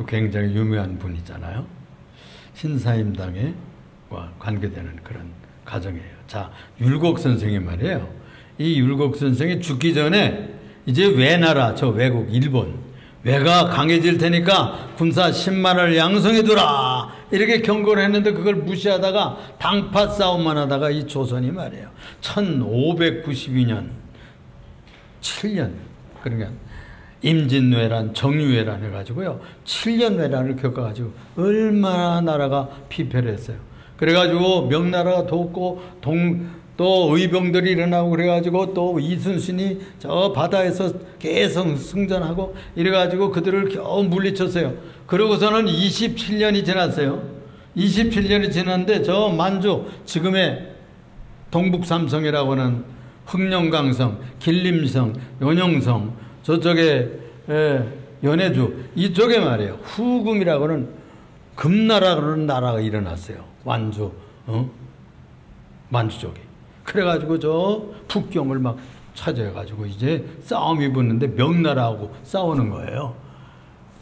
굉장히 유명한 분이잖아요. 신사임당에 관계되는 그런 가정이에요. 자, 율곡 선생이 말이에요. 이 율곡 선생이 죽기 전에 이제 외나라, 저 외국, 일본, 외가 강해질 테니까 군사 10만을 양성해두라 이렇게 경고를 했는데 그걸 무시하다가 당파 싸움만 하다가 이 조선이 말이에요. 1592년 7년 그러니까 임진왜란, 정유회란 해가지고요. 7년 회란을 겪어가지고 얼마나 나라가 피폐를 했어요. 그래가지고 명나라가 돕고 또 의병들이 일어나고 그래가지고 또 이순신이 저 바다에서 계속 승전하고 이래가지고 그들을 겨우 물리쳤어요. 그러고서는 27년이 지났어요. 27년이 지났는데 저 만주 지금의 동북삼성이라고 하는 흑령강성, 길림성, 연영성 저쪽에 연해주 이쪽에 말이에요. 후금이라고 하는 금나라라는 나라가 일어났어요. 완주 만주 쪽에. 그래가지고 저 북경을 막 차지해가지고 이제 싸움이 붙는데 명나라하고 싸우는 거예요.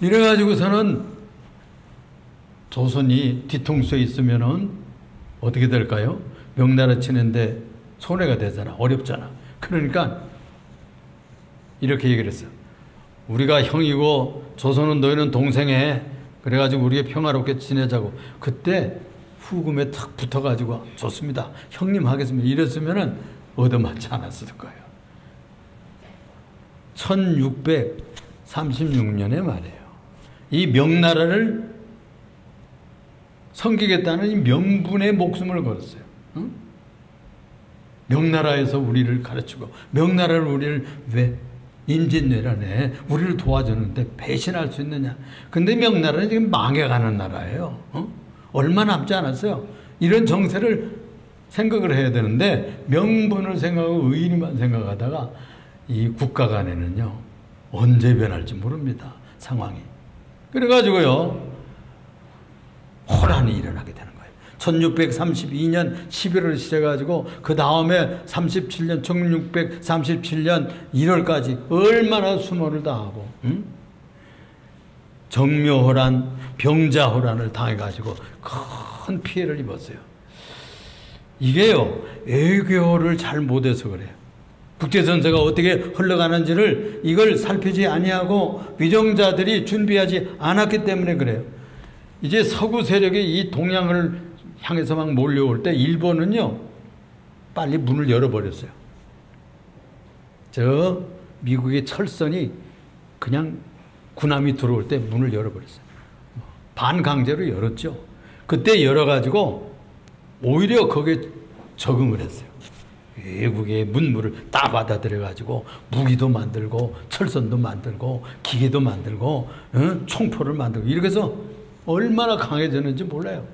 이래가지고서는 조선이 뒤통수에 있으면은 어떻게 될까요? 명나라 치는데 손해가 되잖아. 어렵잖아. 그러니까 이렇게 얘기를 했어요. 우리가 형이고 조선은 너희는 동생해. 그래가지고 우리가 평화롭게 지내자고. 그때 후금에 탁 붙어가지고 좋습니다. 형님 하겠습니다. 이랬으면은 얻어맞지 않았을 거예요. 1636년에 말이에요. 이 명나라를 섬기겠다는 이 명분의 목숨을 걸었어요. 응? 명나라에서 우리를 가르치고 명나라를 우리를 왜 임진왜란에 우리를 도와주는데 배신할 수 있느냐. 근데 명나라는 지금 망해가는 나라예요. 얼마 남지 않았어요. 이런 정세를 생각을 해야 되는데 명분을 생각하고 의리만 생각하다가 이 국가 간에는요 언제 변할지 모릅니다. 상황이. 그래가지고요 혼란이 일어나게 되는 거예요. 1632년 11월 시작해가지고 그 다음에 37년 1637년 1월까지 얼마나 수모를 당하고 정묘호란, 병자호란을 당해가지고 큰 피해를 입었어요. 이게요 외교를 잘 못해서 그래요. 국제전세가 어떻게 흘러가는지를 이걸 살피지 아니하고 위정자들이 준비하지 않았기 때문에 그래요. 이제 서구 세력이 이 동양을 향해서 막 몰려올 때 일본은요 빨리 문을 열어버렸어요. 저 미국의 철선이 그냥 군함이 들어올 때 문을 열어버렸어요. 반강제로 열었죠. 그때 열어가지고 오히려 거기에 적응을 했어요. 외국의 문물을 다 받아들여가지고 무기도 만들고 철선도 만들고 기계도 만들고 총포를 만들고 이렇게 해서 얼마나 강해졌는지 몰라요.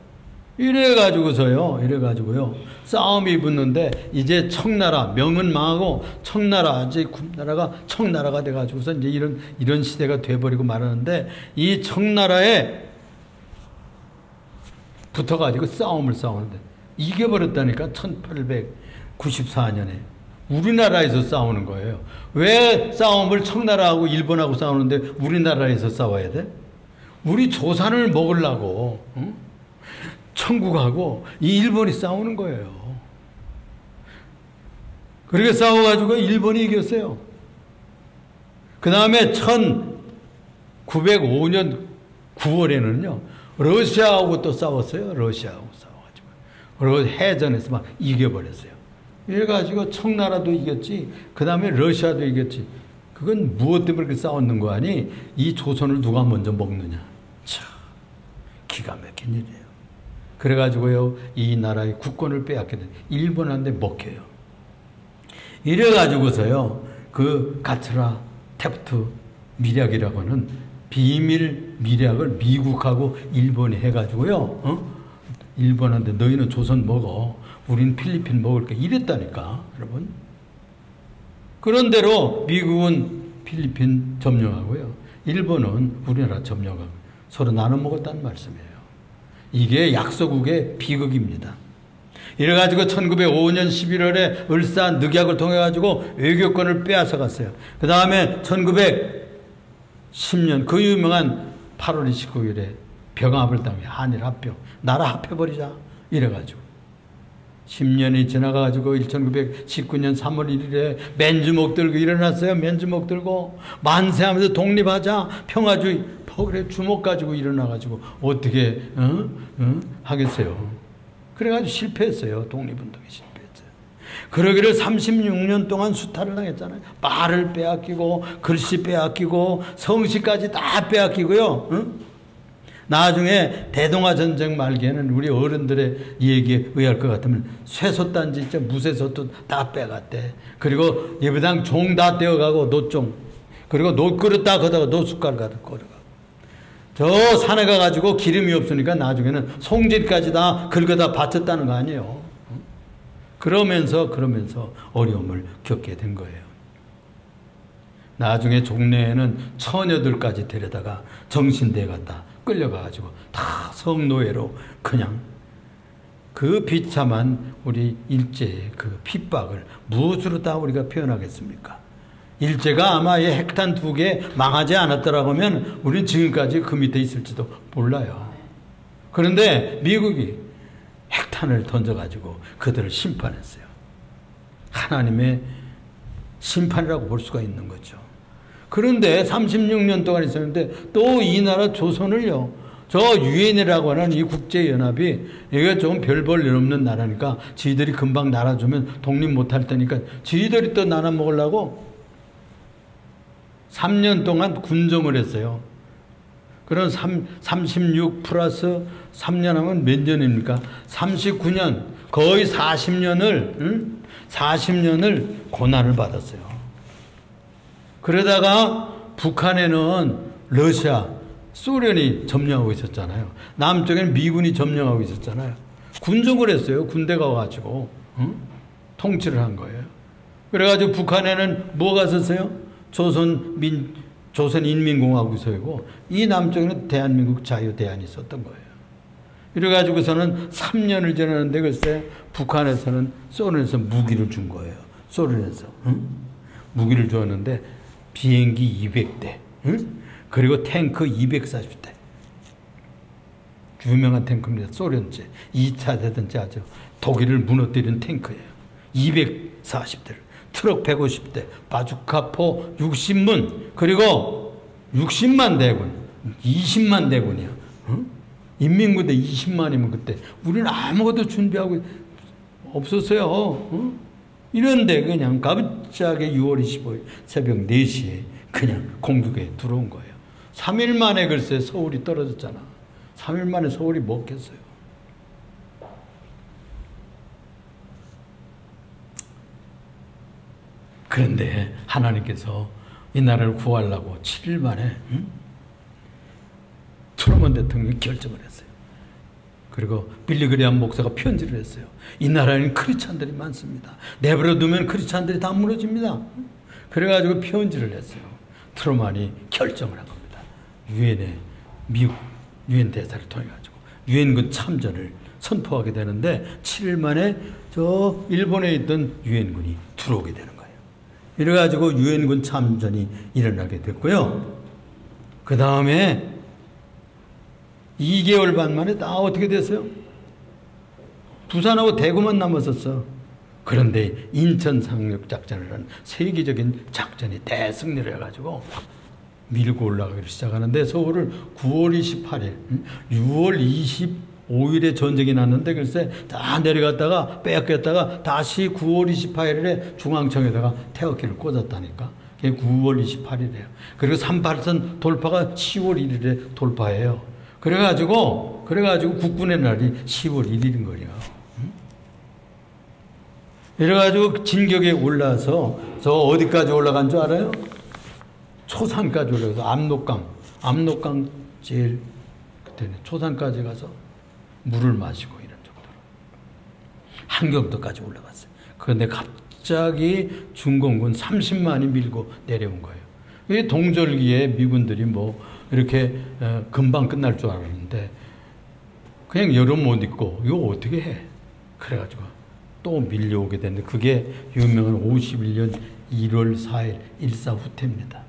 이래가지고요 싸움이 붙는데 이제 청나라 명은 망하고 청나라 이제 군나라가 청나라가 돼가지고서 이제 이런 시대가 돼버리고 말하는데 이 청나라에 붙어가지고 싸움을 싸우는데 이겨버렸다니까. 1894년에 우리나라에서 싸우는 거예요. 왜 싸움을 청나라하고 일본하고 싸우는데 우리나라에서 싸워야 돼? 우리 조산을 먹으려고 청국하고 이 일본이 싸우는 거예요. 그렇게 싸워가지고 일본이 이겼어요. 그 다음에 1905년 9월에는요 러시아하고 또 싸웠어요. 러시아하고 싸워가지고 해전에서 막 이겨버렸어요. 이래가지고 청나라도 이겼지, 그 다음에 러시아도 이겼지. 그건 무엇 때문에 그렇게 싸웠는 거 아니? 이 조선을 누가 먼저 먹느냐. 참 기가 막힌 일이에요. 그래가지고요 이 나라의 국권을 빼앗게 된 일본한테 먹혀요. 이래가지고서요 그 가츠라 테프트 밀약이라고 하는 비밀 밀약을 미국하고 일본이 해가지고요 일본한테 너희는 조선 먹어, 우린 필리핀 먹을게 이랬다니까 여러분. 그런대로 미국은 필리핀 점령하고요 일본은 우리나라 점령하고 서로 나눠 먹었다는 말씀이에요. 이게 약소국의 비극입니다. 이래가지고 1905년 11월에 을사 늑약을 통해가지고 외교권을 빼앗아 갔어요. 그 다음에 1910년 그 유명한 8월 29일에 병합을 당해. 한일 합병. 나라 합해버리자. 이래가지고 10년이 지나가가지고 1919년 3월 1일에 맨주먹 들고 일어났어요. 맨주먹 들고 만세하면서 독립하자, 평화주의. 그래 주먹 가지고 일어나가지고 어떻게 하겠어요. 그래가지고 실패했어요. 독립운동이 실패했어요. 그러기를 36년 동안 수탈을 당했잖아요. 말을 빼앗기고 글씨 빼앗기고 성씨까지 다 빼앗기고요. 나중에 대동아 전쟁 말기에는 우리 어른들의 얘기에 의할 것 같으면 쇠솥단지 있죠. 무쇠솥도 다 빼갔대. 그리고 예배당 종 다 떼어가고 노종. 그리고 노그릇 다 걷어가 노숟갈 걷어가고. 저 산에 가가지고 기름이 없으니까 나중에는 송진까지 다 긁어다 바쳤다는 거 아니에요. 그러면서 어려움을 겪게 된 거예요. 나중에 종래에는 처녀들까지 데려다가 정신대에 갔다 끌려가가지고 다 성노예로 그냥 그 비참한 우리 일제의 그 핍박을 무엇으로 다 우리가 표현하겠습니까? 일제가 아마 이 핵탄 2개 망하지 않았더라고 하면 우리는 지금까지 그 밑에 있을지도 몰라요. 그런데 미국이 핵탄을 던져가지고 그들을 심판했어요. 하나님의 심판이라고 볼 수가 있는 거죠. 그런데 36년 동안 있었는데 또 이 나라 조선을요. 저 유엔이라고 하는 이 국제연합이 이게 좀 별 볼 일 없는 나라니까 지들이 금방 나눠주면 독립 못할 테니까 지들이 또 나눠 먹으려고 3년 동안 군정을 했어요. 그럼 36 플러스 3년 하면 몇 년입니까? 39년, 거의 40년을 고난을 받았어요. 그러다가 북한에는 러시아, 소련이 점령하고 있었잖아요. 남쪽에는 미군이 점령하고 있었잖아요. 군정을 했어요. 군대가 와가지고 통치를 한 거예요. 그래가지고 북한에는 뭐가 있었어요? 조선인민공화국이고 이 남쪽에는 대한민국 자유대안이 있었던 거예요. 이래가지고서는 3년을 지났는데 글쎄 북한에서는 소련에서 무기를 준 거예요. 소련에서 무기를 줬는데 비행기 200대 그리고 탱크 240대 유명한 탱크입니다. 소련제 2차 대전제 아주 독일을 무너뜨린 탱크예요. 240대를 트럭 150대, 바주카포 60문, 그리고 60만 대군, 20만 대군이야. 인민군대 20만이면 그때 우리는 아무것도 준비하고 없었어요. 이런데 그냥 갑자기 6월 25일 새벽 4시에 그냥 공격에 들어온 거예요. 3일 만에 글쎄 서울이 떨어졌잖아. 3일 만에 서울이 먹겠어요. 그런데 하나님께서 이 나라를 구하려고 7일 만에 트루먼 대통령이 결정을 했어요. 그리고 빌리그레암 목사가 편지를 했어요. 이 나라에는 크리스찬들이 많습니다. 내버려 두면 크리스찬들이 다 무너집니다. 그래가지고 편지를 했어요. 트루먼이 결정을 한 겁니다. 유엔에 미국 유엔 대사를 통해가지고 유엔군 참전을 선포하게 되는데 7일 만에 저 일본에 있던 유엔군이 들어오게 되는 거예요. 이래가지고 유엔군 참전이 일어나게 됐고요. 그 다음에 2개월 반 만에 다 어떻게 됐어요? 부산하고 대구만 남았었어. 그런데 인천 상륙 작전을 한 세계적인 작전이 대승리를 해가지고 밀고 올라가기 시작하는데 서울을 9월 28일, 6월 25일에 전쟁이 났는데 글쎄 다 내려갔다가 빼앗겼다가 다시 9월 28일에 중앙청에다가 태극기를 꽂았다니까. 그게 9월 28일이에요. 그리고 38선 돌파가 10월 1일에 돌파해요. 그래가지고 국군의 날이 10월 1일인 거예요. 이래가지고 진격에 올라서 저 어디까지 올라간 줄 알아요? 초산까지 올라가서 압록강 제일 그때는 초산까지 가서 물을 마시고 이런 정도로 한경도까지 올라갔어요. 그런데 갑자기 중공군 30만이 밀고 내려온 거예요. 이 동절기에 미군들이 뭐 이렇게 금방 끝날 줄 알았는데 그냥 여름 못 입고 이거 어떻게 해? 그래가지고 또 밀려오게 됐는데 그게 유명한 51년 1월 4일 일사후퇴입니다.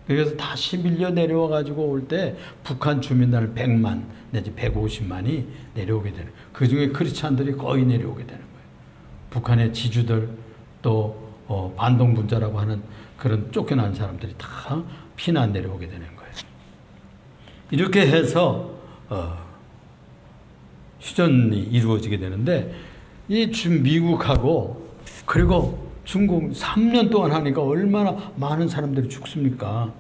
그래서 다시 밀려 내려와 가지고 올 때 북한 주민들 100만 내지 150만이 내려오게 되는, 그 중에 크리스찬들이 거의 내려오게 되는 거예요. 북한의 지주들 또 반동분자라고 하는 그런 쫓겨난 사람들이 다 피난 내려오게 되는 거예요. 이렇게 해서 휴전이 이루어지게 되는데, 이 미국하고 그리고 중국 3년 동안 하니까 얼마나 많은 사람들이 죽습니까?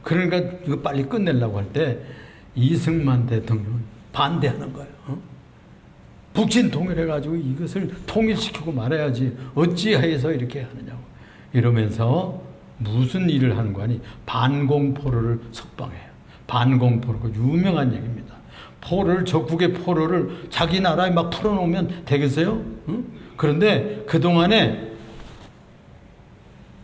그러니까 이거 빨리 끝내려고 할 때 이승만 대통령은 반대하는 거예요. 북친 통일해가지고 이것을 통일시키고 말아야지 어찌해서 이렇게 하느냐고 이러면서 무슨 일을 하는 거 아니, 반공포로를 석방해요. 반공포로, 유명한 얘기입니다. 포로를, 적국의 포로를 자기 나라에 막 풀어놓으면 되겠어요? 그런데 그동안에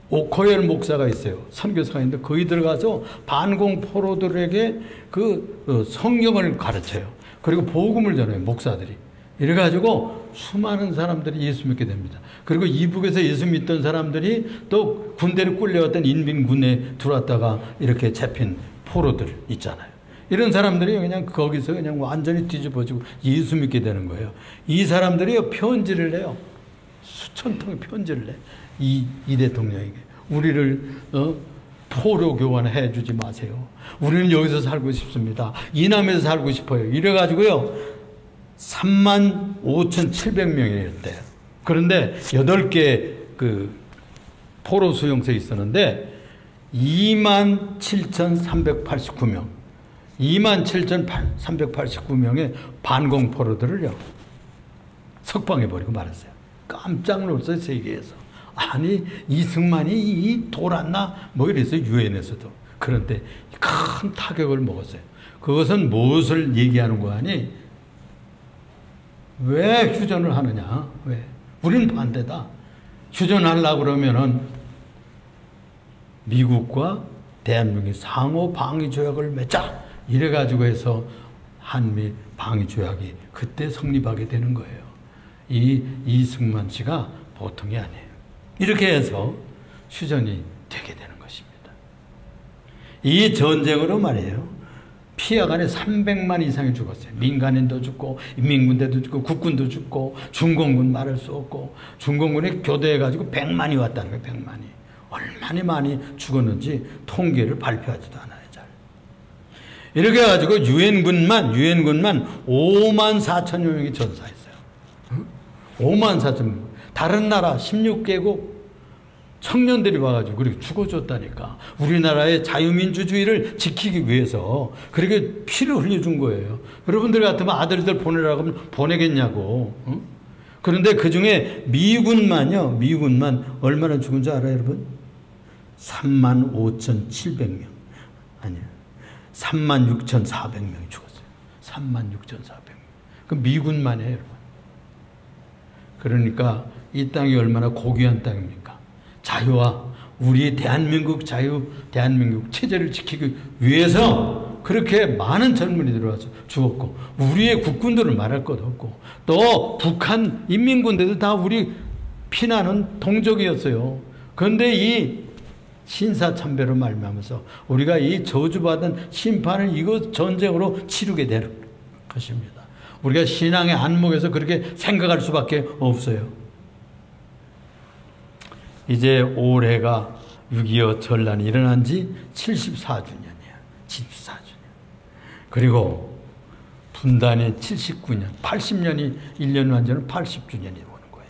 오코엘 목사가 있어요. 선교사가 있는데 거기 들어가서 반공포로들에게 그 성경을 가르쳐요. 그리고 복음을 전해요, 목사들이. 이래가지고 수많은 사람들이 예수 믿게 됩니다. 그리고 이북에서 예수 믿던 사람들이 또 군대를 끌려왔던 인민군에 들어왔다가 이렇게 잡힌 포로들 있잖아요. 이런 사람들이 그냥 거기서 그냥 완전히 뒤집어지고 예수 믿게 되는 거예요. 이 사람들이 편지를 해요. 수천 통의 편지를 해. 이 대통령에게. 우리를 포로 교환해 주지 마세요. 우리는 여기서 살고 싶습니다. 이남에서 살고 싶어요. 이래가지고요. 35,700명이었대요. 그런데 8개 그 포로 수용소에 있었는데 27,389명, 27,389명의 반공포로들을요 석방해버리고 말았어요. 깜짝 놀랐어요, 세계에서. 아니, 이승만이 돌았나? 뭐 이래서 유엔에서도. 그런데 큰 타격을 먹었어요. 그것은 무엇을 얘기하는 거 아니? 왜 휴전을 하느냐? 왜? 우리는 반대다. 휴전하려고 그러면은 미국과 대한민국이 상호 방위 조약을 맺자. 이래가지고 해서 한미 방위 조약이 그때 성립하게 되는 거예요. 이승만 씨가 보통이 아니에요. 이렇게 해서 휴전이 되게 되는 것입니다. 이 전쟁으로 말이에요. 피해간에 300만 이상이 죽었어요. 민간인도 죽고 인민군대도 죽고 국군도 죽고 중공군 말할 수 없고 중공군이 교대해가지고 100만이 왔다는 거예요. 100만이. 얼마나 많이 죽었는지 통계를 발표하지도 않아요. 잘. 이렇게 해가지고 유엔군만 5만 4천여 명이 전사했어요. 5만 4천 명. 다른 나라 16개국 청년들이 와가지고 그렇게 죽어줬다니까. 우리나라의 자유민주주의를 지키기 위해서 그렇게 피를 흘려준 거예요. 여러분들 같으면 아들들 보내라고 하면 보내겠냐고. 그런데 그 중에 미군만 얼마나 죽은 줄 알아요, 여러분? 35,700명. 아니요. 36,400명이 죽었어요. 36,400명. 그 미군만이에요, 여러분. 그러니까 이 땅이 얼마나 고귀한 땅입니까? 자유와 우리 대한민국 대한민국 체제를 지키기 위해서 그렇게 많은 젊은이들이 와서 죽었고, 우리의 국군들을 말할 것 없고, 또 북한 인민군대도 다 우리 피나는 동족이었어요. 그런데 이 신사참배로 말미암아서 우리가 이 저주받은 심판을 이거 전쟁으로 치르게 될 것입니다. 우리가 신앙의 안목에서 그렇게 생각할 수밖에 없어요. 이제 올해가 6.25 전란이 일어난 지 74주년이야. 74주년. 그리고 분단이 79년, 80년이 1년 완전은 80주년이 오는 거예요.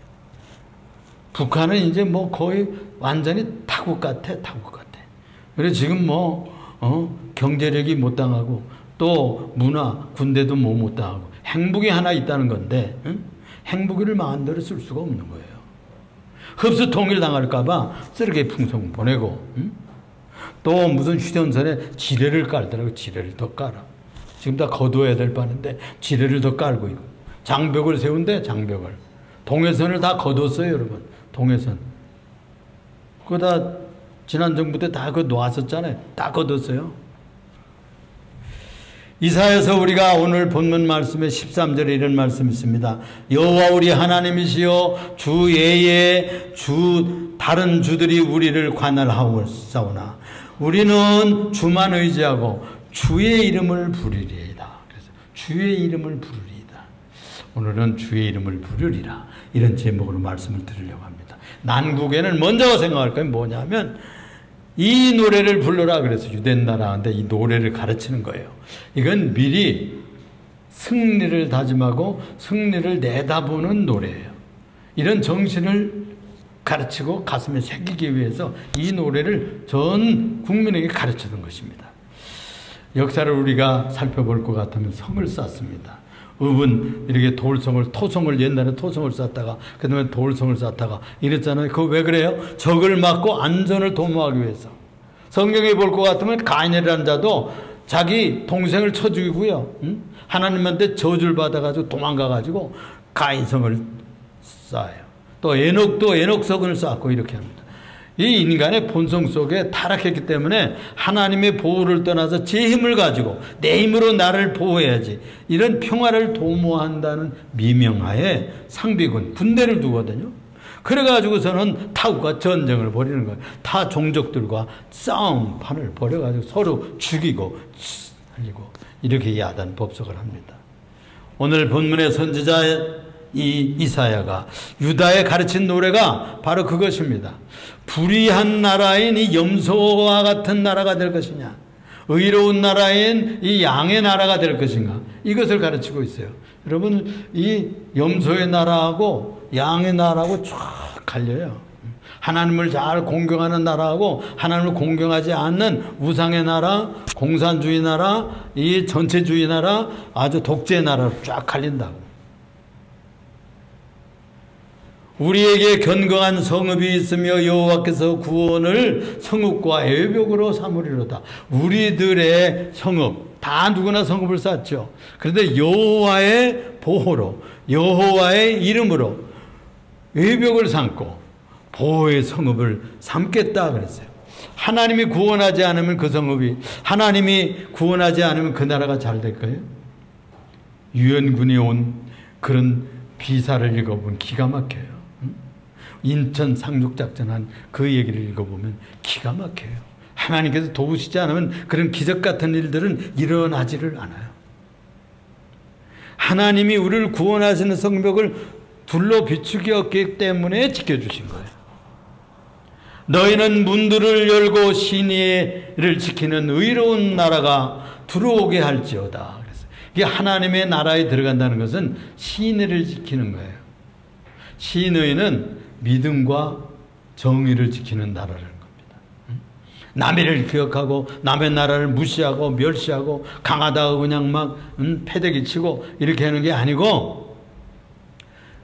북한은 이제 뭐 거의 완전히 타국 같아. 그래서 지금 경제력이 못 당하고 또 문화, 군대도 못 당하고 행복이 하나 있다는 건데, 행복이를 마음대로 쓸 수가 없는 거예요. 흡수 통일 당할까봐 쓰레기 풍선 보내고, 또 무슨 휴전선에 지뢰를 깔더라고. 지뢰를 더 깔아. 지금 다 거둬야 될 뻔인데 지뢰를 더 깔고 있고, 장벽을 세운대. 장벽을. 동해선을 다 거뒀어요, 여러분. 동해선. 그거 다 지난 정부 때 다 그거 놓았었잖아요. 다 거뒀어요. 이사야서 우리가 오늘 본문 말씀에 13절에 이런 말씀이 있습니다. 여호와 우리 하나님이시여 주 외에 다른 주들이 우리를 관할하오사오나 우리는 주만 의지하고 주의 이름을 부르리이다. 그래서 주의 이름을 부르리이다. 오늘은 주의 이름을 부르리라. 이런 제목으로 말씀을 드리려고 합니다. 난국에는 먼저 생각할 건 뭐냐면 이 노래를 불러라 그래서 유대인 나라인데 이 노래를 가르치는 거예요. 이건 미리 승리를 다짐하고 승리를 내다보는 노래예요. 이런 정신을 가르치고 가슴에 새기기 위해서 이 노래를 전 국민에게 가르치는 것입니다. 역사를 우리가 살펴볼 것 같으면 성을 쌓습니다. 읍은 이렇게 토성을 옛날에 토성을 쌓다가 그 다음에 돌성을 쌓다가 이랬잖아요. 그거 왜 그래요? 적을 막고 안전을 도모하기 위해서. 성경에 볼 것 같으면 가인이라는 자도 자기 동생을 쳐 죽이고요. 하나님한테 저주를 받아가지고 도망가가지고 가인성을 쌓아요. 또 에녹도 에녹성을 쌓고 이렇게 합니다. 이 인간의 본성 속에 타락했기 때문에 하나님의 보호를 떠나서 제 힘을 가지고 내 힘으로 나를 보호해야지 이런 평화를 도모한다는 미명하에 상비군 군대를 두거든요. 그래가지고서는 타국과 전쟁을 벌이는 거예요. 타 종족들과 싸움판을 벌여가지고 서로 죽이고 살리고 이렇게 야단 법석을 합니다. 오늘 본문의 선지자 이 이사야가 유다에 가르친 노래가 바로 그것입니다. 불의한 나라인 이 염소와 같은 나라가 될 것이냐, 의로운 나라인 이 양의 나라가 될 것인가, 이것을 가르치고 있어요. 여러분, 이 염소의 나라하고 양의 나라하고 쫙 갈려요. 하나님을 잘 공경하는 나라하고 하나님을 공경하지 않는 우상의 나라, 공산주의 나라, 이 전체주의 나라, 아주 독재 나라로 쫙 갈린다고. 우리에게 견고한 성읍이 있으며 여호와께서 구원을 성읍과 애벽으로 삼으리로다. 우리들의 성읍, 다 누구나 성읍을 쌓죠. 그런데 여호와의 보호로, 여호와의 이름으로 애벽을 삼고 보호의 성읍을 삼겠다 그랬어요. 하나님이 구원하지 않으면 그 성읍이, 하나님이 구원하지 않으면 그 나라가 잘 될까요? 유엔군이 온 그런 비사를 읽어보면 기가 막혀요. 인천 상륙작전한 그 얘기를 읽어보면 기가 막혀요. 하나님께서 도우시지 않으면 그런 기적 같은 일들은 일어나지를 않아요. 하나님이 우리를 구원하시는 성벽을 둘러 비추기 없기 때문에 지켜주신 거예요. 너희는 문들을 열고 신의를 지키는 의로운 나라가 들어오게 할지어다. 그래서 이게 하나님의 나라에 들어간다는 것은 신의를 지키는 거예요. 신의는 믿음과 정의를 지키는 나라라는 겁니다. 남의 일을 기억하고 남의 나라를 무시하고 멸시하고 강하다고 그냥 막 패대기 치고 이렇게 하는 게 아니고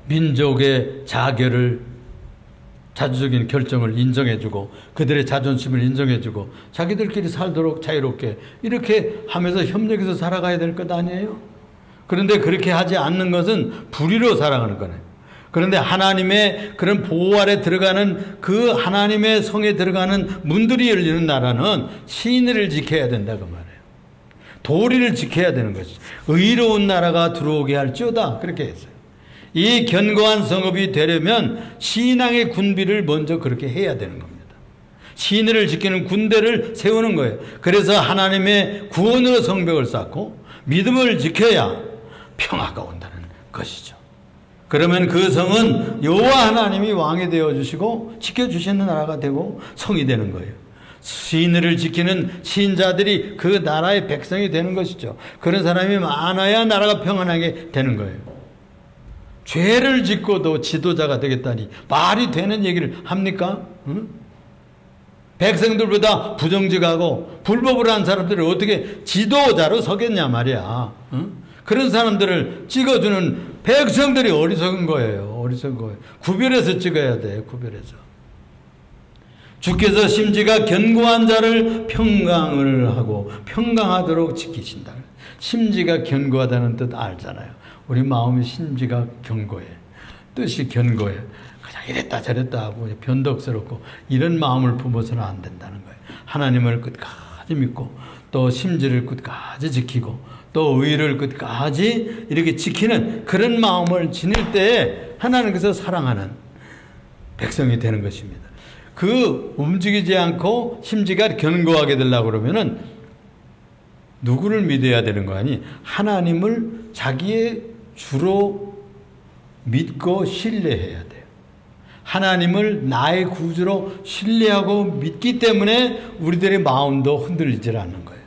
민족의 자결을, 자주적인 결정을 인정해주고 그들의 자존심을 인정해주고 자기들끼리 살도록 자유롭게 이렇게 하면서 협력해서 살아가야 될 것 아니에요? 그런데 그렇게 하지 않는 것은 불의로 살아가는 거네요. 그런데 하나님의 그런 보호 아래 들어가는 그 하나님의 성에 들어가는 문들이 열리는 나라는 신의를 지켜야 된다고 말해요. 도리를 지켜야 되는 것이죠. 의로운 나라가 들어오게 할지어다 그렇게 했어요. 이 견고한 성읍이 되려면 신앙의 군비를 먼저 그렇게 해야 되는 겁니다. 신의를 지키는 군대를 세우는 거예요. 그래서 하나님의 구원으로 성벽을 쌓고 믿음을 지켜야 평화가 온다는 것이죠. 그러면 그 성은 여호와 하나님이 왕이 되어주시고 지켜주시는 나라가 되고 성이 되는 거예요. 신의를 지키는 신자들이 그 나라의 백성이 되는 것이죠. 그런 사람이 많아야 나라가 평안하게 되는 거예요. 죄를 짓고도 지도자가 되겠다니 말이 되는 얘기를 합니까? 응? 백성들보다 부정직하고 불법을 한 사람들을 어떻게 지도자로 서겠냐 말이야. 응? 그런 사람들을 찍어주는 백성들이 어리석은 거예요. 어리석은 거예요. 구별해서 찍어야 돼. 구별해서. 주께서 심지가 견고한 자를 평강을 하고 평강하도록 지키신다. 심지가 견고하다는 뜻 알잖아요. 우리 마음의 심지가 견고해. 뜻이 견고해. 그냥 이랬다 저랬다 하고 변덕스럽고 이런 마음을 품어서는 안 된다는 거예요. 하나님을 끝까지 믿고 또 심지를 끝까지 지키고 또 의를 끝까지 이렇게 지키는 그런 마음을 지닐 때 하나님께서 사랑하는 백성이 되는 것입니다. 그 움직이지 않고 심지가 견고하게 되려고 그러면은 누구를 믿어야 되는 거 아니? 하나님을 자기의 주로 믿고 신뢰해야 돼요. 하나님을 나의 구주로 신뢰하고 믿기 때문에 우리들의 마음도 흔들리질 않는 거예요.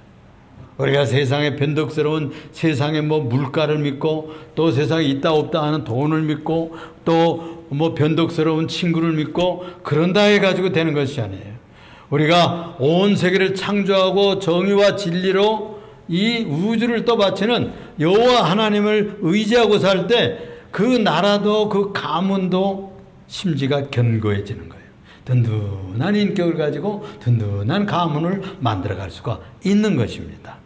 우리가 세상에 변덕스러운 세상의 뭐 물가를 믿고 또 세상에 있다 없다 하는 돈을 믿고 또 뭐 변덕스러운 친구를 믿고 그런다 해가지고 되는 것이 아니에요. 우리가 온 세계를 창조하고 정의와 진리로 이 우주를 떠받치는 여호와 하나님을 의지하고 살 때 그 나라도 그 가문도 심지가 견고해지는 거예요. 든든한 인격을 가지고 든든한 가문을 만들어갈 수가 있는 것입니다.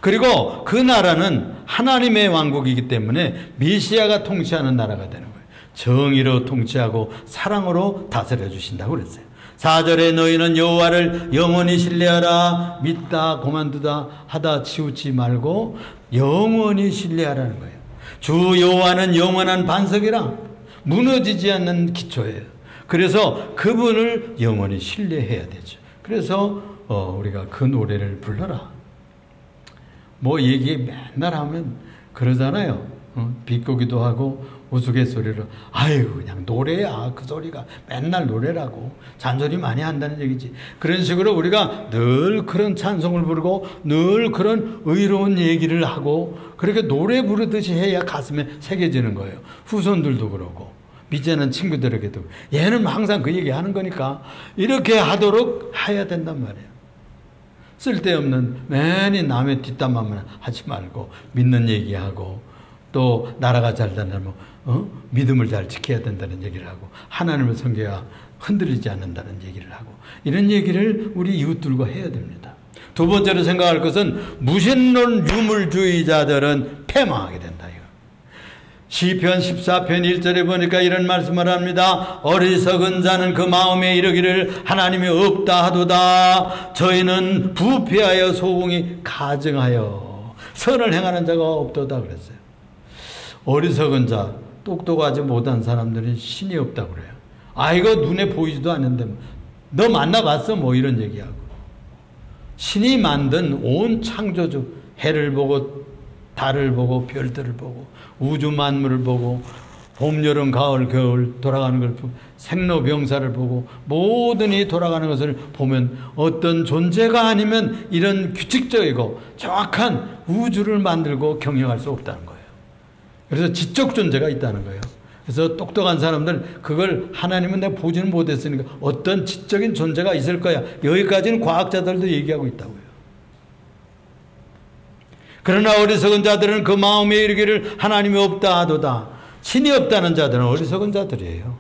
그리고 그 나라는 하나님의 왕국이기 때문에 메시아가 통치하는 나라가 되는 거예요. 정의로 통치하고 사랑으로 다스려 주신다고 그랬어요. 4절에 너희는 여호와를 영원히 신뢰하라. 믿다 고만두다 하다 치우치 말고 영원히 신뢰하라는 거예요. 주 여호와는 영원한 반석이라 무너지지 않는 기초예요. 그래서 그분을 영원히 신뢰해야 되죠. 그래서 우리가 그 노래를 불러라. 뭐 얘기 맨날 하면 그러잖아요. 비꼬기도 하고 우스갯소리로 아유 그냥 노래야 그 소리가 맨날 노래라고 잔소리 많이 한다는 얘기지. 그런 식으로 우리가 늘 그런 찬송을 부르고 늘 그런 의로운 얘기를 하고 그렇게 노래 부르듯이 해야 가슴에 새겨지는 거예요. 후손들도 그러고 믿지 않는 친구들에게도 얘는 항상 그 얘기 하는 거니까 이렇게 하도록 해야 된단 말이에요. 쓸데없는 괜히 남의 뒷담화만 하지 말고 믿는 얘기하고 또 나라가 잘 된다면 믿음을 잘 지켜야 된다는 얘기를 하고 하나님을 섬겨야 흔들리지 않는다는 얘기를 하고 이런 얘기를 우리 이웃들과 해야 됩니다. 두 번째로 생각할 것은 무신론 유물주의자들은 패망하게 된다. 시편 14편 1절에 보니까 이런 말씀을 합니다. 어리석은 자는 그 마음에 이르기를 하나님이 없다 하도다. 저희는 부패하여 소궁이 가증하여 선을 행하는 자가 없도다 그랬어요. 어리석은 자, 똑똑하지 못한 사람들이 신이 없다고 그래요. 아 이거 눈에 보이지도 않는데 너 만나봤어? 뭐 이런 얘기하고. 신이 만든 온 창조주 해를 보고 달을 보고 별들을 보고 우주 만물을 보고 봄, 여름, 가을, 겨울 돌아가는 걸 보고 생로병사를 보고 모든 이 돌아가는 것을 보면 어떤 존재가 아니면 이런 규칙적이고 정확한 우주를 만들고 경영할 수 없다는 거예요. 그래서 지적 존재가 있다는 거예요. 그래서 똑똑한 사람들은 그걸 하나님은 내가 보지는 못했으니까 어떤 지적인 존재가 있을 거야. 여기까지는 과학자들도 얘기하고 있다고요. 그러나 어리석은 자들은 그 마음에 이르기를 하나님이 없다 하도다. 신이 없다는 자들은 어리석은 자들이에요.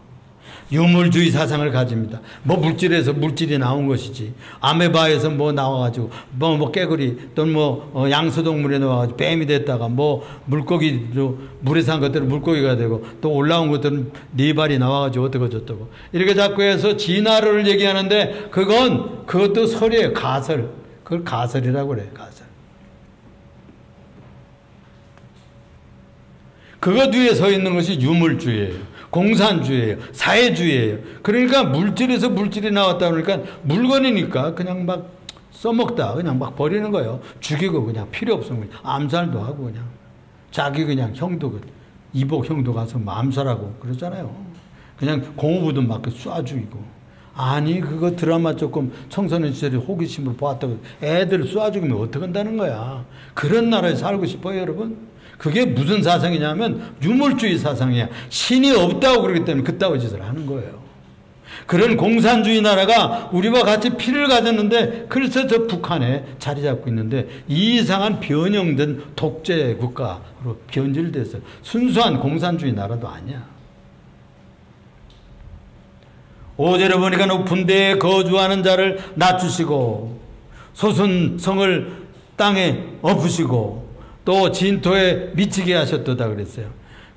유물주의 사상을 가집니다. 뭐 물질에서 물질이 나온 것이지. 아메바에서 뭐 나와가지고 뭐 깨구리 또는 뭐 양서동물에 나와가지고 뱀이 됐다가 뭐 물고기로 물에 산 것들은 물고기가 되고 또 올라온 것들은 네 발이 나와가지고 어떻고 저쩌고 이렇게 자꾸 해서 진화를 얘기하는데 그것도 설이에요. 가설. 그걸 가설이라고 그래요. 가설. 그것 위에 서 있는 것이 유물주의예요. 공산주의예요. 사회주의예요. 그러니까 물질에서 물질이 나왔다 그러니까 물건이니까 그냥 막 써먹다 그냥 막 버리는 거예요. 죽이고 그냥 필요 없으면 암살도 하고 그냥 자기 그냥 형도 이복 형도 가서 암살하고 그러잖아요. 그냥 공허부도 막 쏴 죽이고. 아니 그거 드라마 조금 청소년 시절에 호기심을 보았다고 애들 쏴 죽이면 어떻게 한다는 거야. 그런 나라에 살고 싶어요 여러분? 그게 무슨 사상이냐면 유물주의 사상이야. 신이 없다고 그러기 때문에 그따위 짓을 하는 거예요. 그런 공산주의 나라가 우리와 같이 피를 가졌는데 그래서 저 북한에 자리 잡고 있는데 이상한 변형된 독재 국가로 변질돼서 순수한 공산주의 나라도 아니야. 5절에 보니까 높은 데에 거주하는 자를 낮추시고 솟은 성을 땅에 엎으시고 또 진토에 미치게 하셨도다 그랬어요.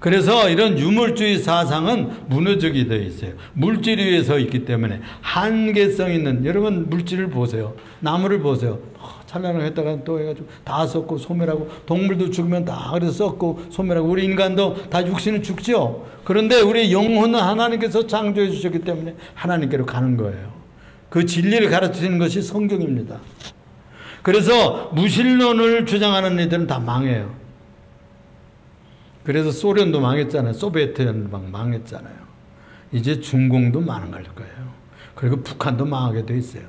그래서 이런 유물주의 사상은 무너지게 되어 있어요. 물질 위에 서 있기 때문에 한계성 있는, 여러분 물질을 보세요. 나무를 보세요. 찬란하게 했다가 또 해가지고 다 썩고 소멸하고, 동물도 죽으면 다 그래서 썩고 소멸하고, 우리 인간도 다 육신은 죽죠. 그런데 우리 영혼은 하나님께서 창조해 주셨기 때문에 하나님께로 가는 거예요. 그 진리를 가르치는 것이 성경입니다. 그래서 무신론을 주장하는 애들은 다 망해요. 그래서 소련도 망했잖아요. 소비에트는 막 망했잖아요. 이제 중공도 망할 거예요. 그리고 북한도 망하게 돼 있어요.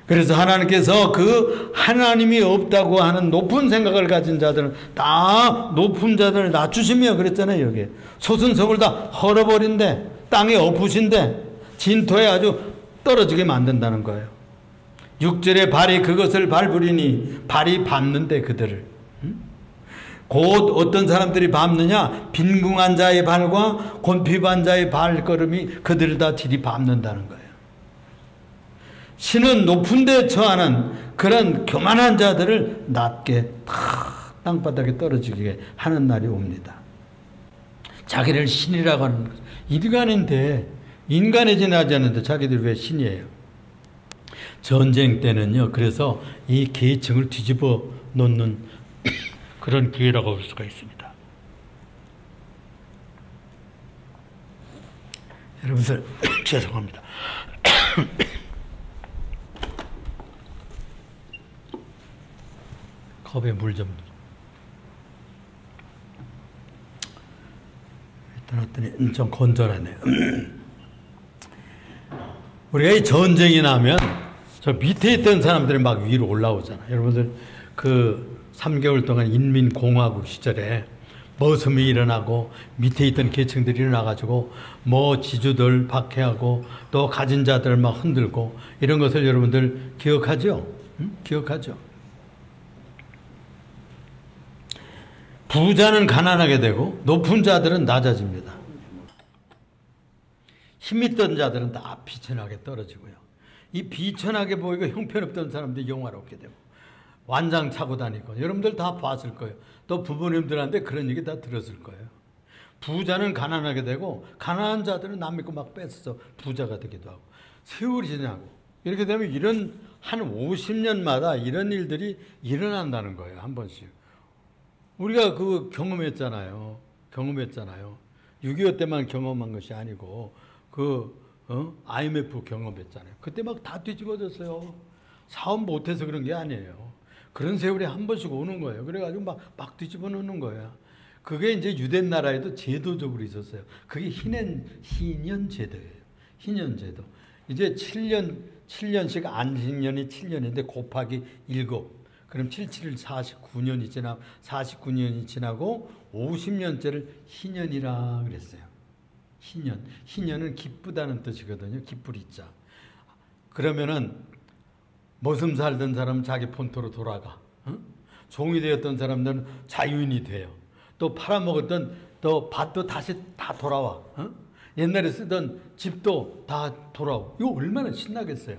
그래서 하나님께서 그 하나님이 없다고 하는 높은 생각을 가진 자들은 다 높은 자들을 낮추시며 그랬잖아요. 여기 소순성을 다 헐어버린데, 땅에 엎으신데, 진토에 아주 떨어지게 만든다는 거예요. 6절에 발이 그것을 밟으리니, 발이 밟는데 그들을. 곧 어떤 사람들이 밟느냐? 빈궁한 자의 발과 곤핍한 자의 발걸음이 그들을 다 들이밟는다는 거예요. 신은 높은 데 처하는 그런 교만한 자들을 낮게 땅바닥에 떨어지게 하는 날이 옵니다. 자기를 신이라고 하는 것. 인간인데, 인간에 지나지 않는데 자기들 왜 신이에요? 전쟁 때는요, 그래서 이 계층을 뒤집어 놓는 그런 기회라고 볼 수가 있습니다. 여러분들, 죄송합니다. 컵에 물 좀 떠났더니 좀 건전하네요. 우리가 이 전쟁이 나면 저 밑에 있던 사람들이 막 위로 올라오잖아요. 여러분들 그 3개월 동안 인민공화국 시절에 머슴이 일어나고 밑에 있던 계층들이 일어나가지고 뭐 지주들 박해하고 또 가진 자들 막 흔들고 이런 것을 여러분들 기억하죠? 응? 기억하죠? 부자는 가난하게 되고 높은 자들은 낮아집니다. 힘있던 자들은 다 비천하게 떨어지고요. 이 비천하게 보이고 형편없던 사람들이 영화롭게 되고 완장 차고 다니고, 여러분들 다 봤을 거예요. 또 부모님들한테 그런 얘기 다 들었을 거예요. 부자는 가난하게 되고 가난한 자들은 남 믿고 막 뺏어서 부자가 되기도 하고, 세월이 지나고 이렇게 되면 이런 한 50년마다 이런 일들이 일어난다는 거예요. 한 번씩. 우리가 그 경험했잖아요. 6.25 때만 경험한 것이 아니고 IMF 경험했잖아요. 그때 막 다 뒤집어졌어요. 사업 못해서 그런 게 아니에요. 그런 세월이 한 번씩 오는 거예요. 그래가지고 막 뒤집어 놓는 거예요. 그게 이제 유대 나라에도 제도적으로 있었어요. 그게 희년 제도예요. 희년 제도. 이제 7년씩 안식년이 7년인데 곱하기 7. 그럼 77일 49년이 지나고 50년째를 희년이라 그랬어요. 희년. 희년은 기쁘다는 뜻이거든요. 기쁠 이자. 그러면은 머슴 살던 사람은 자기 본토로 돌아가. 종이 되었던 사람들은 자유인이 돼요. 또 팔아먹었던 또 밭도 다시 다 돌아와. 옛날에 쓰던 집도 다 돌아오고. 이거 얼마나 신나겠어요.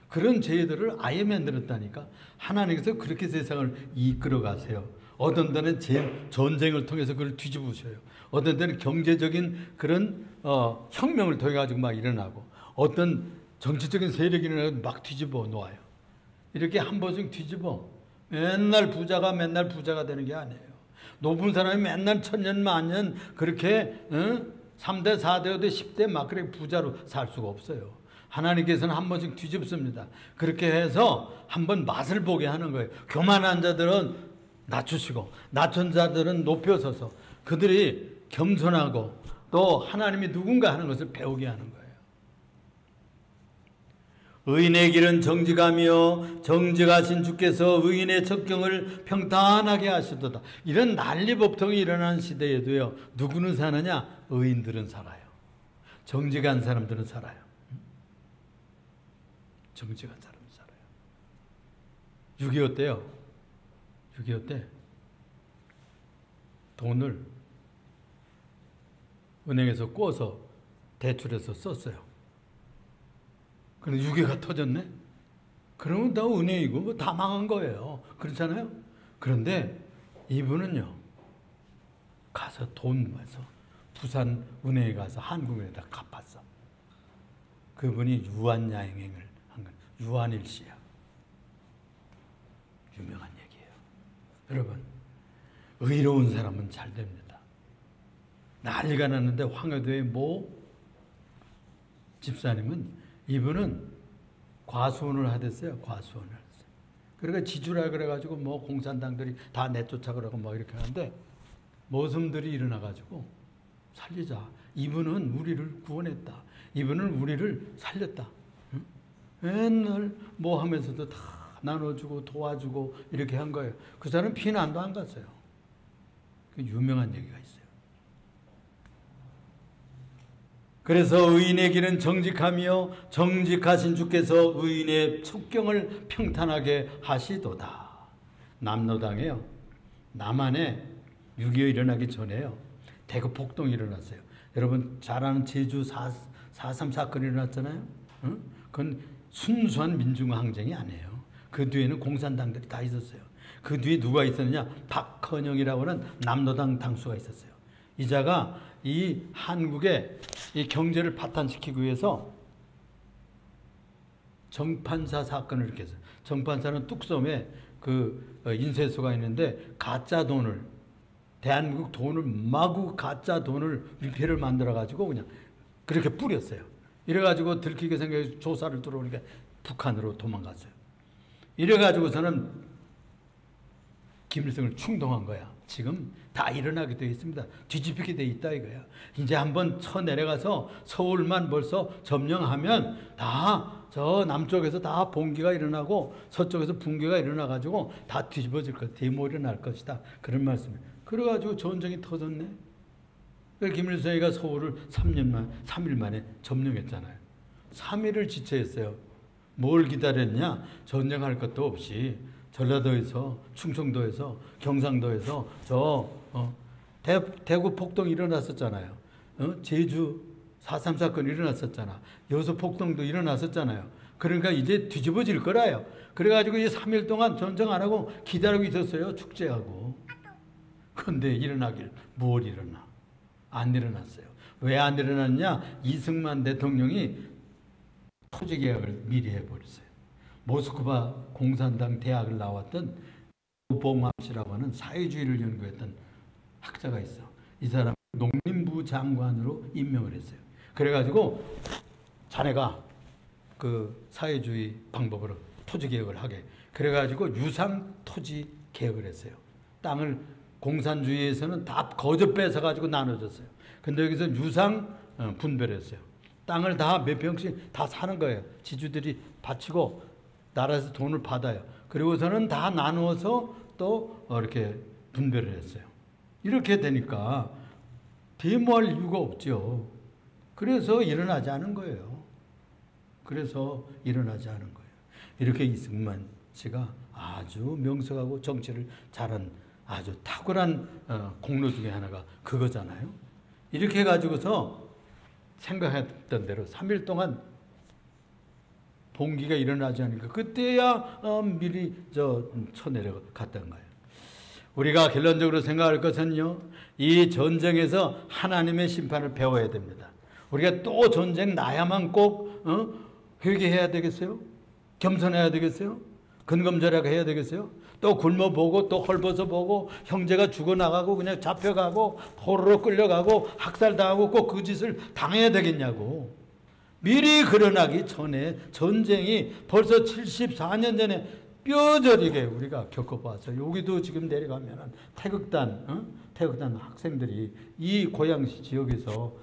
그런 제도를 아예 만들었다니까. 하나님께서 그렇게 세상을 이끌어 가세요. 어떤 때는 전쟁을 통해서 그걸 뒤집으셔요. 어떤 때는 경제적인 그런 혁명을 통해 가지고 막 일어나고, 어떤 정치적인 세력이 일어나고 막 뒤집어 놓아요. 이렇게 한 번씩 뒤집어. 맨날 부자가 되는 게 아니에요. 높은 사람이 맨날 천년 만년 그렇게 3대 4대 5대 10대 막 그렇게 부자로 살 수가 없어요. 하나님께서는 한 번씩 뒤집습니다. 그렇게 해서 한번 맛을 보게 하는 거예요. 교만한 자들은 낮추시고 낮춘 자들은 높여서서 그들이 겸손하고 또 하나님이 누군가 하는 것을 배우게 하는 거예요. 의인의 길은 정직하며 정직하신 주께서 의인의 척경을 평탄하게 하시도다. 이런 난리법통이 일어나는 시대에도요, 누구는 사느냐? 의인들은 살아요. 정직한 사람들은 살아요. 정직한 사람은 살아요. 6.25 때요. 6.25 때 돈을 은행에서 꿔서 대출해서 썼어요. 그런데 6.25가 터졌네? 그러면 다 은행이고 다 망한 거예요. 그렇잖아요? 그런데 이분은요, 가서 돈 모아서 부산 은행에 가서 한국은행에다 갚았어. 그분이 유한야행을 한 건 유한일 씨야. 유명한 얘기예요. 여러분, 의로운 사람은 잘 됩니다. 난리가 났는데 황해도의 모 집사님은 이분은 과수원을 하댔어요. 과수원을 했어요. 그러니까 지주라 그래가지고 뭐 공산당들이 다 내쫓아 그러고 뭐 이렇게 하는데 모슴들이 일어나가지고 살리자. 이분은 우리를 구원했다. 이분은 우리를 살렸다. 응? 맨날 뭐 하면서도 다 나눠주고 도와주고 이렇게 한 거예요. 그 사람은 피난도 안 갔어요. 그 유명한 얘기가 있어요. 그래서 의인의 길은 정직하며 정직하신 주께서 의인의 속경을 평탄하게 하시도다. 남로당에요. 남한에 6.25 일어나기 전에요. 대구 폭동이 일어났어요. 여러분 잘 아는 제주 4.3 사건이 일어났잖아요. 응? 그건 순수한 민중항쟁이 아니에요. 그 뒤에는 공산당들이 다 있었어요. 그 뒤에 누가 있었느냐? 박헌영이라고 하는 남로당 당수가 있었어요. 이 자가 이 한국의 이 경제를 파탄시키기 위해서 정판사 사건을 이렇게 했어요. 정판사는 뚝섬에 그 인쇄소가 있는데 가짜 돈을 대한민국 돈을 마구 가짜 돈을 위패를 만들어 가지고 그냥 그렇게 뿌렸어요. 이래 가지고 들키게 생겨서 조사를 들어오니까 북한으로 도망갔어요. 이래 가지고서는 김일성을 충동한 거야. 지금 다 일어나게 되어 있습니다. 뒤집히게 되어 있다 이거야. 이제 한번 쳐내려가서 서울만 벌써 점령하면 다 저 남쪽에서 다 봉기가 일어나고 서쪽에서 붕괴가 일어나가지고 다 뒤집어질 것, 대모일이 날 것이다. 그런 말씀이에요. 그래가지고 전쟁이 터졌네. 김일성이가 서울을 3일 만에 점령했잖아요. 3일을 지체했어요. 뭘 기다렸냐? 전쟁할 것도 없이 전라도에서, 충청도에서, 경상도에서 대구 폭동이 일어났었잖아요. 제주 4.3 사건이 일어났었잖아. 여수 폭동도 일어났었잖아요. 그러니까 이제 뒤집어질 거라요. 그래가지고 이제 3일 동안 전쟁 안 하고 기다리고 있었어요. 축제하고. 근데 일어나길 뭘 일어나? 안 일어났어요. 왜 안 일어났냐? 이승만 대통령이 토지개혁을 미리 해버렸어요. 모스크바 공산당 대학을 나왔던 봉합 씨라고 하는 사회주의를 연구했던 학자가 있어. 이 사람 농림부 장관으로 임명을 했어요. 그래가지고 자네가 그 사회주의 방법으로 토지개혁을 하게. 그래가지고 유상 토지 개혁을 했어요. 땅을 공산주의에서는 다 거저 뺏어가지고 나눠줬어요. 근데 여기서 유상 분별했어요. 땅을 다 몇 평씩 다 사는 거예요. 지주들이 바치고 나라에서 돈을 받아요. 그리고서는 다 나누어서 또 이렇게 분별을 했어요. 이렇게 되니까 데모할 이유가 없죠. 그래서 일어나지 않은 거예요. 그래서 일어나지 않은 거예요. 이렇게 이승만 씨가 아주 명석하고 정치를 잘한 아주 탁월한 공로 중에 하나가 그거잖아요. 이렇게 해가지고서 생각했던 대로 3일 동안 봉기가 일어나지 않으니까 그때야 미리 쳐내려갔던 거예요. 우리가 결론적으로 생각할 것은요, 이 전쟁에서 하나님의 심판을 배워야 됩니다. 우리가 또 전쟁 나야만 꼭 회개해야 되겠어요? 겸손해야 되겠어요? 근검절약 해야 되겠어요? 또 굶어보고 또 헐벗어보고 형제가 죽어나가고 그냥 잡혀가고 포로로 끌려가고 학살당하고 꼭 그 짓을 당해야 되겠냐고. 미리 그러나기 전에 전쟁이 벌써 74년 전에 뼈저리게 우리가 겪어봤어요. 여기도 지금 내려가면 태극단 학생들이 이 고양시 지역에서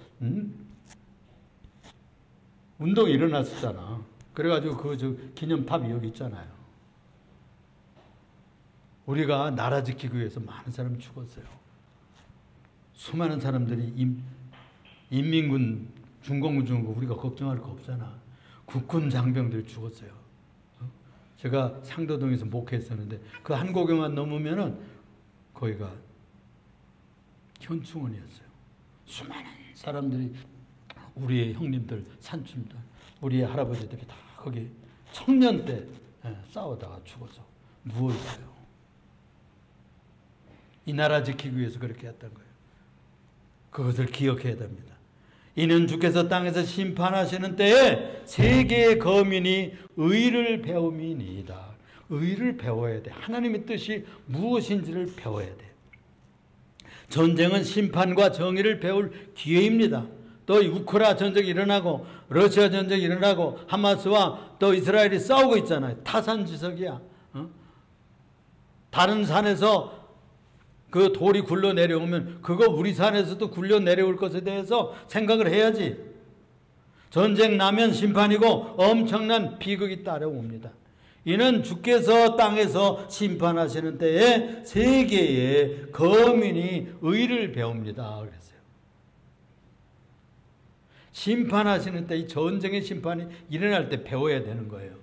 운동이 일어났었잖아. 그래가지고 그 기념탑이 여기 있잖아요. 우리가 나라 지키기 위해서 많은 사람이 죽었어요. 수많은 사람들이 인민군, 중공군 죽은 거 우리가 걱정할 거 없잖아. 국군 장병들이 죽었어요. 제가 상도동에서 목회했었는데 그 한 고개만 넘으면은 거기가 현충원이었어요. 수많은 사람들이 우리의 형님들, 산춤들, 우리의 할아버지들이 다 거기 청년 때 싸우다가 죽어서 누워있어요. 이 나라 지키기 위해서 그렇게 했던 거예요. 그것을 기억해야 됩니다. 이는 주께서 땅에서 심판하시는 때에 세계의 거민이 의를 배움이니이다. 의를 배워야 돼. 하나님의 뜻이 무엇인지를 배워야 돼. 전쟁은 심판과 정의를 배울 기회입니다. 또 우크라 전쟁이 일어나고 러시아 전쟁이 일어나고 하마스와 또 이스라엘이 싸우고 있잖아요. 타산지석이야. 다른 산에서 그 돌이 굴러 내려오면 그거 우리 산에서도 굴러 내려올 것에 대해서 생각을 해야지. 전쟁 나면 심판이고 엄청난 비극이 따라옵니다. 이는 주께서 땅에서 심판하시는 때에 세계의 거민이 의를 배웁니다. 그랬어요. 심판하시는 때 이 전쟁의 심판이 일어날 때 배워야 되는 거예요.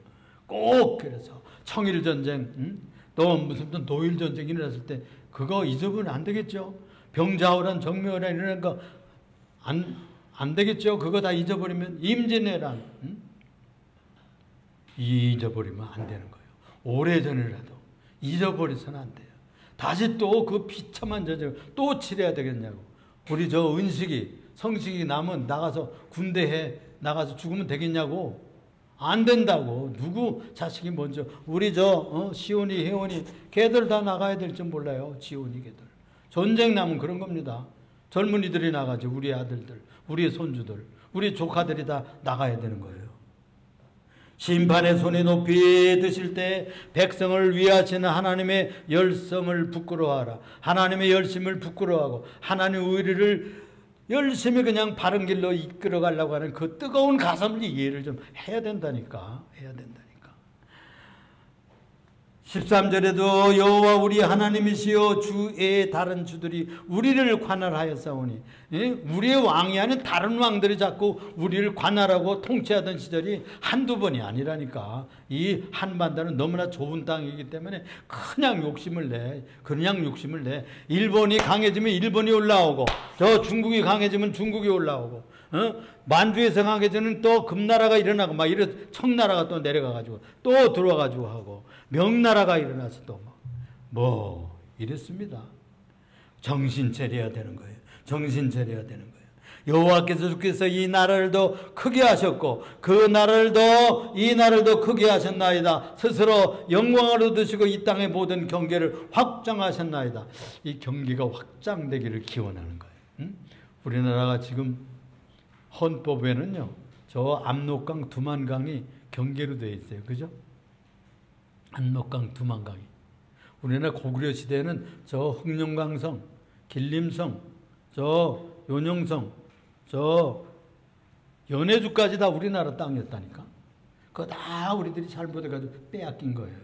꼭 그래서 청일전쟁 또 무슨 노일전쟁이 일어났을 때 그거 잊어버리면 안 되겠죠. 병자호란 정묘호란 이런 거 안 되겠죠. 그거 다 잊어버리면 임진왜란 잊어버리면 안 되는 거예요. 오래전이라도 잊어버려서는 안 돼요. 다시 또 그 비참한 전쟁을 또 치러야 되겠냐고. 우리 저 은식이 성식이 남은 나가서 군대에 나가서 죽으면 되겠냐고. 안 된다고. 누구 자식이 먼저 우리 저 시온이 혜원이 걔들 다 나가야 될 줄 몰라요. 지온이 걔들. 전쟁 나면 그런 겁니다. 젊은이들이 나가죠. 우리 아들들, 우리 손주들, 우리 조카들이 다 나가야 되는 거예요. 심판의 손이 높이 드실 때 백성을 위하시는 하나님의 열성을 부끄러워하라. 하나님의 열심을 부끄러워하고 하나님의 의리를 열심히 그냥 바른 길로 이끌어 가려고 하는 그 뜨거운 가슴을 이해를 좀 해야 된다니까. 해야 된다니까. 13절에도 여호와 우리 하나님이시여 주의 다른 주들이 우리를 관할하였사오니, 우리의 왕이 아닌 다른 왕들이 자꾸 우리를 관할하고 통치하던 시절이 한두 번이 아니라니까. 이 한반도는 너무나 좁은 땅이기 때문에 그냥 욕심을 내. 일본이 강해지면 일본이 올라오고, 저 중국이 강해지면 중국이 올라오고, 만주에서 강해지면 또 금나라가 일어나고 막 이런 청나라가 또 내려가가지고 또 들어와가지고 하고, 명나라가 일어나서 또 뭐 이랬습니다. 정신 차려야 되는 거예요. 정신 차려야 되는 거예요. 여호와께서 주께서 이 나라를 더 크게 하셨고 그 나라를 이 나라를 더 크게 하셨나이다. 스스로 영광을 얻으시고 이 땅의 모든 경계를 확장하셨나이다. 이 경계가 확장되기를 기원하는 거예요. 우리나라가 지금 헌법에는요, 저 압록강 두만강이 경계로 되어 있어요. 그죠? 압록강 두만강이. 우리나라 고구려 시대에는 저 흑룡강성, 길림성, 저 요녕성, 저 연해주까지 다 우리나라 땅이었다니까. 그거 다 우리들이 잘못해가지고 빼앗긴 거예요.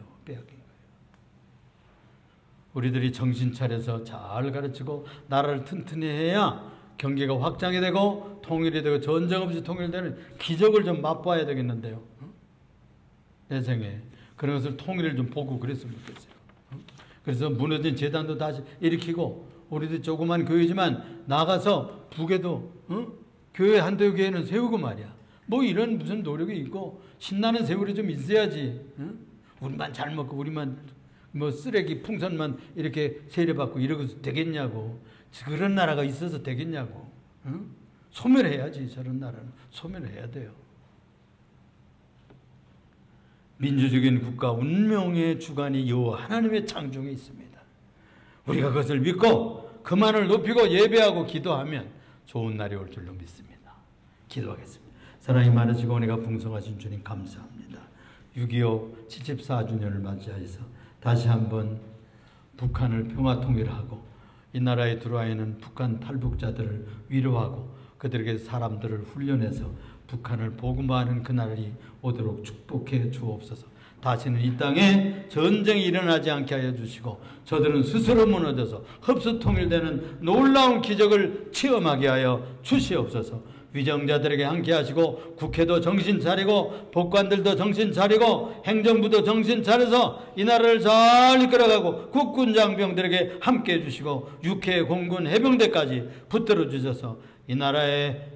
우리들이 정신 차려서 잘 가르치고 나라를 튼튼히 해야 경계가 확장이 되고 통일이 되고 전쟁 없이 통일되는 기적을 좀 맛봐야 되겠는데요. 내 생에 그런 것을 통일을 좀 보고 그랬으면 좋겠어요. 그래서 무너진 재단도 다시 일으키고, 우리도 조그만 교회지만 나가서 북에도 교회 한두 교회는 세우고 말이야. 뭐 이런 무슨 노력이 있고 신나는 세월이 좀 있어야지. 우리만 잘 먹고 우리만 뭐 쓰레기 풍선만 이렇게 세례받고 이러고 되겠냐고. 그런 나라가 있어서 되겠냐고. 소멸해야지. 저런 나라는 소멸해야 돼요. 민주적인 국가 운명의 주관이 여호와 하나님의 창중에 있습니다. 우리가 그것을 믿고 그만을 높이고 예배하고 기도하면 좋은 날이 올 줄로 믿습니다. 기도하겠습니다. 사랑이 많으시고 은혜가 풍성하신 주님 감사합니다. 6.25 74주년을 맞이하여서 다시 한번 북한을 평화통일하고 이 나라에 들어와 있는 북한 탈북자들을 위로하고 그들에게 사람들을 훈련해서 북한을 복음화하는 그날이 오도록 축복해 주옵소서. 다시는 이 땅에 전쟁이 일어나지 않게 하여 주시고 저들은 스스로 무너져서 흡수통일되는 놀라운 기적을 체험하게 하여 주시옵소서. 위정자들에게 함께 하시고 국회도 정신 차리고 법관들도 정신 차리고 행정부도 정신 차려서 이 나라를 잘 이끌어가고 국군 장병들에게 함께 해주시고 육해 공군 해병대까지 붙들어 주셔서 이 나라의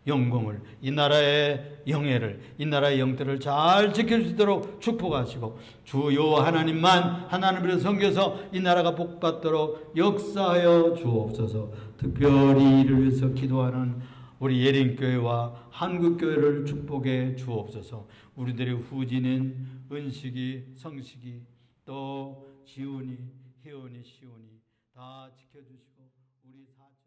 영광을, 이 나라의 영예를, 이 나라의 영토를 잘 지킬 수 있도록 축복하시고, 주요 하나님만 하나님을 섬겨서 이 나라가 복받도록 역사하여 주옵소서. 특별히 이를 위해서 기도하는 우리 예린교회와 한국교회를 축복해 주옵소서. 우리들의 후진인 은식이, 성식이, 또 지훈이, 희원이, 시훈이 다 지켜주시고, 우리 사촌